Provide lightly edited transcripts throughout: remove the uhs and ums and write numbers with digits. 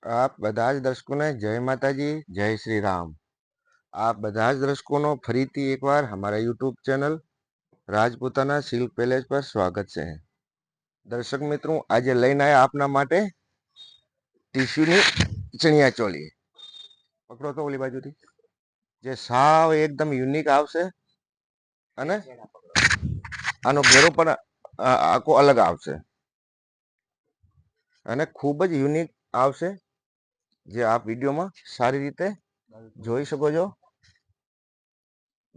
આપ બધા જ દર્શકોને જય માતાજી, જય શ્રી રામ। આપ બધા જ દર્શકોનો ફરીથી એકવાર हमारा YouTube channel Rajputana silk palace પર સ્વાગત છે। દર્શક મિત્રો, આજે લઈને આવ્યા આપના માટે ટીશ્યુની ચણિયા ચોળી। પકડો તો ઓલી બાજુથી, જે સાવ એકદમ યુનિક આવશે અને આનો ઘેરો પણ આખો અલગ આવશે અને ખૂબ જ યુનિક આવશે, જે આપ વિડીયોમાં સારી રીતે જોઈ શકો છો।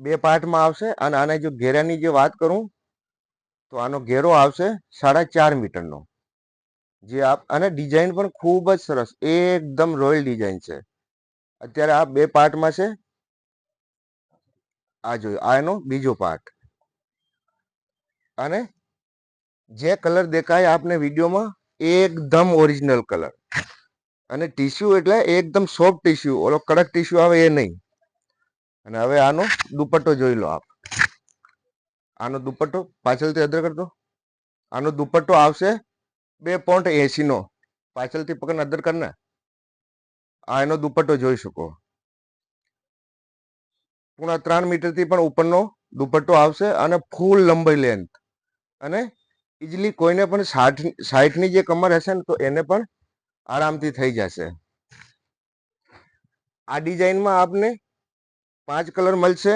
બે પાર્ટમાં આવશે અને આને જો ઘેરાની જે વાત કરું તો આનો ઘેરો આવશે 4.5 મીટરનો, જે આપ અને ડિઝાઇન પણ ખૂબ જ સરસ એકદમ રોયલ ડિઝાઇન છે। અત્યારે આ બે પાર્ટમાં છે। આ જોયું, આ એનો બીજો પાર્ટ અને જે કલર દેખાય આપને વિડીયોમાં એકદમ ઓરિજિનલ કલર અને ટીશ્યુ એટલે એકદમ સોફ્ટ ટીશ્યુ, ઓલો કડક ટીશ્યુ આવે એ નહીં। અને હવે આનો દુપટ્ટો જોઈ લો આપ। આનો દુપટ્ટો પાછળથી અદર કરતો, આનો દુપટ્ટો આવશે 2.80 નો। પાછળથી પકડ અદર કરને, આ એનો દુપટ્ટો જોઈ શકો। 3.5 મીટરથી પણ ઉપરનો દુપટ્ટો આવશે અને ફૂલ લંબાઈ લેન્થ અને ઇઝીલી કોઈને પણ 60ની જે કમર હશે ને તો એને પણ આરામથી થઈ જશે। આ ડિઝાઇનમાં આપને 5 કલર મળશે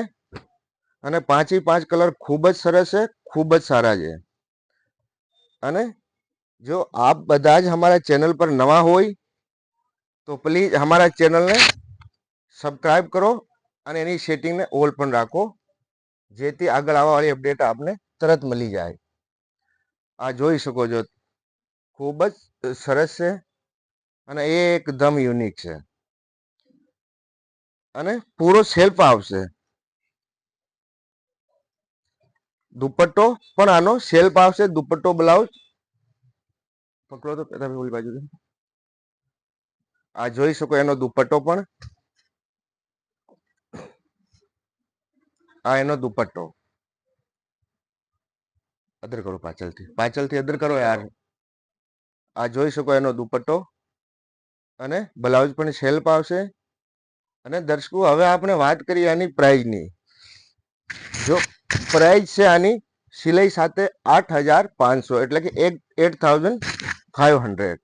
અને 5 કલર ખૂબ જ સરસ છે, ખૂબ જ સારા છે। અને જો આપ બધા જ हमारा चैनल पर नवा હોય તો પ્લીઝ हमारा ચેનલને સબસ્ક્રાઇબ કરો અને એની સેટિંગને ઓલ પણ રાખો, જેથી આગળ આવવાવાળી અપડેટ આપને તરત મળી જાય। આ જોઈ શકો છો, ખૂબ જ સરસ છે અને એકદમ યુનિક છે અને પૂરો સેલ્ફ આવશે। દુપટ્ટો પણ આનો સેલ્ફ આવશે। દુપટ્ટો બ્લાઉઝ પકડો તો તમે ઓલી બાજુ, આ જોઈ શકો એનો દુપટ્ટો પણ, આ એનો દુપટ્ટો અદર કરો, પાછળથી અદર કરો યાર। આ જોઈ શકો એનો દુપટ્ટો અને બ્લાઉઝ પણ સેલ્ફ આવશે। અને દર્શકો, હવે આપણે વાત કરીએ આની પ્રાઇઝની। જો પ્રાઇઝ છે આની સિલાઈ સાથે 8,500, એટલે કે 8,500।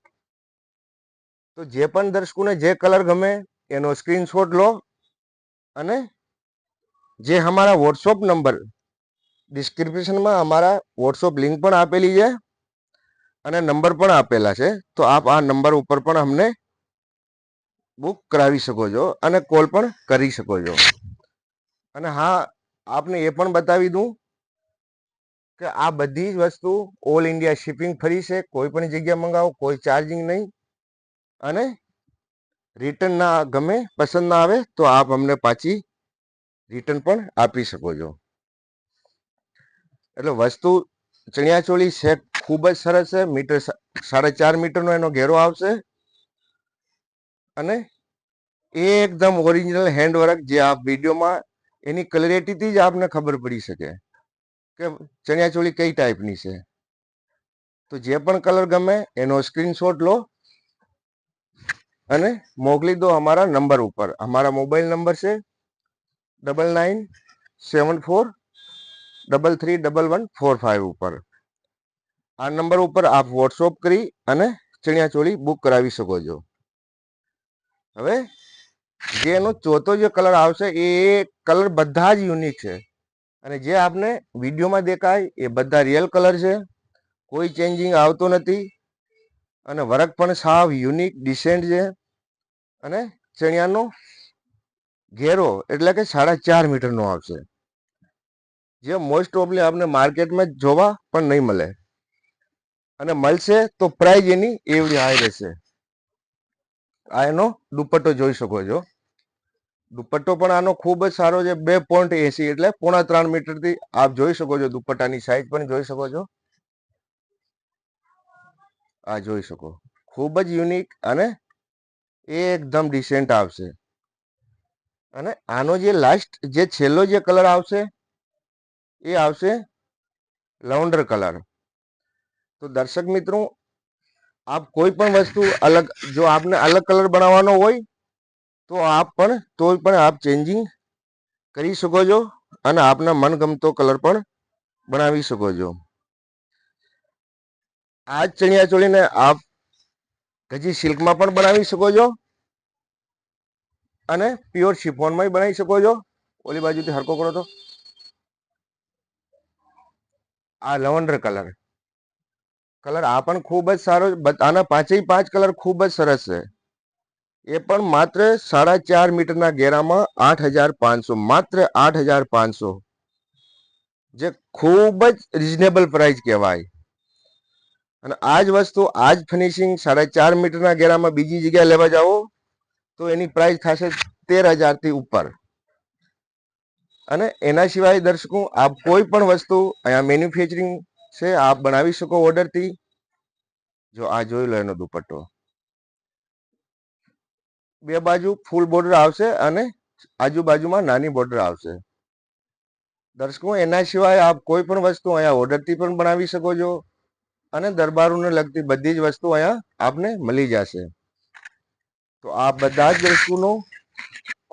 તો જે પણ દર્શકોને જે કલર ગમે એનો સ્ક્રીનશોટ લો અને જે हमारा व्हाट्सएप नंबर ડિસ્ક્રિપ્શનમાં અમારા व्हाट्सएप લિંક પણ આપેલી છે અને નંબર પણ આપેલા છે। તો આપ આ નંબર ઉપર પણ અમને બુક કરાવી શકો છો અને કોલ પણ કરી શકો છો। અને હા, આપને એ પણ બતાવી દઉં કે આ બધી જ વસ્તુ ઓલ ઇન્ડિયા શિપિંગ ફ્રી છે। કોઈ પણ જગ્યા મંગાવો, કોઈ ચાર્જિંગ નહીં અને રિટર્ન ના ગમે, પસંદ ના આવે તો આપ અમને પાછી રિટર્ન પણ આપી શકો છો। એટલે વસ્તુ ચણિયાચોળી સેટ ખૂબ જ સરસ છે। 4.5 મીટરનો એનો ઘેરો આવશે અને એકદમ ઓરિજિનલ હેન્ડવર્ક, જે આપ વિડીયોમાં એની ક્લેરિટીથી જ આપને ખબર પડી શકે કે ચણિયાચોળી કઈ ટાઈપની છે। તો જે પણ કલર ગમે એનો સ્ક્રીનશોટ લો અને મોકલી દો અમારા નંબર ઉપર। અમારા મોબાઈલ નંબર છે 9974331145 ઉપર। આ નંબર ઉપર આપ વોટ્સઅપ કરી અને ચણિયાચોળી બુક કરાવી શકો છો। હવે જે એનો ચોથો જે કલર આવશે એ કલર બધા જ યુનિક છે અને જે આપને વિડીયોમાં દેખાય એ બધા રિયલ કલર છે, કોઈ ચેન્જિંગ આવતો નથી અને વર્ક પણ સાવ યુનિક ડિસેન્ટ છે। અને ચણિયાનો ઘેરો એટલે કે 4.5 મીટરનો આવશે, જે મોસ્ટ ઓફલી આપને માર્કેટમાં જોવા પણ નહીં મળે અને મળશે તો પ્રાઇઝ એની એવડી હાઈ રહેશે। આ એનો દુપટ્ટો જોઈ શકો છો। દુપટ્ટો પણ આનો ખૂબ જ સારો છે। 2.80 એટલે 3.5 મીટરથી આપ જોઈ શકો છો। દુપટ્ટાની સાઈઝ પણ જોઈ શકો છો। આ જોઈ શકો, ખૂબ જ યુનિક અને એકદમ ડિસેન્ટ આવશે। અને આનો જે લાસ્ટ જે છેલ્લો જે કલર આવશે એ આવશે લવંડર કલર। તો દર્શક મિત્રો, આપ કોઈ પણ વસ્તુ અલગ, જો આપને અલગ કલર બનાવવાનો હોય તો આપ ચેન્જિંગ કરી શકો છો અને આપના મનગમતો કલર પણ બનાવી શકો છો. આ જ ચણિયા ચોળીને આપ ગજી સિલ્કમાં પણ બનાવી શકો છો અને પ્યોર શિફોનમાં બનાવી શકો છો. ઓલી બાજુથી હરકો કરો તો આ લવંડર કલર આ પણ ખૂબ જ સારો. આના 5 કલર ખૂબ જ સરસ છે. એ પણ માત્ર 4.5 મીટરના ઘેરામાં 8,500, માત્ર 8,500, જે ખૂબ જ રિઝનેબલ પ્રાઇસ કહેવાય. અને આ જ વસ્તુ, આ જ ફિનિશિંગ 4.5 મીટરના ઘેરામાં બીજી જગ્યાએ લેવા જાઓ તો એની પ્રાઇસ થશે 13,000 થી ઉપર. અને એના સિવાય દર્શકો, આપ કોઈ પણ વસ્તુ અહીંયા મેન્યુફેક્ચરિંગ છે, આપ બનાવી શકો ઓર્ડરથી. જો આ જોઈ લો એનો દુપટ્ટો, 2 બાજુ ફૂલ બોર્ડર આવશે અને આજુબાજુમાં નાની બોર્ડર આવશે. દર્શકો, એના સિવાય આપ કોઈ પણ વસ્તુ અહીંયા ઓર્ડરથી પણ બનાવી શકો છો અને દરબારોને લગતી બધી જ વસ્તુ અહીંયા આપને મળી જશે. તો આ બધા જ દર્શકોનો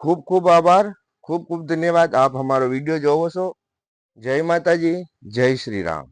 ખૂબ ખૂબ આભાર, ખૂબ ખૂબ ધન્યવાદ. આપ અમારો વિડીયો જોવો છો. જય માતાજી, જય શ્રી રામ.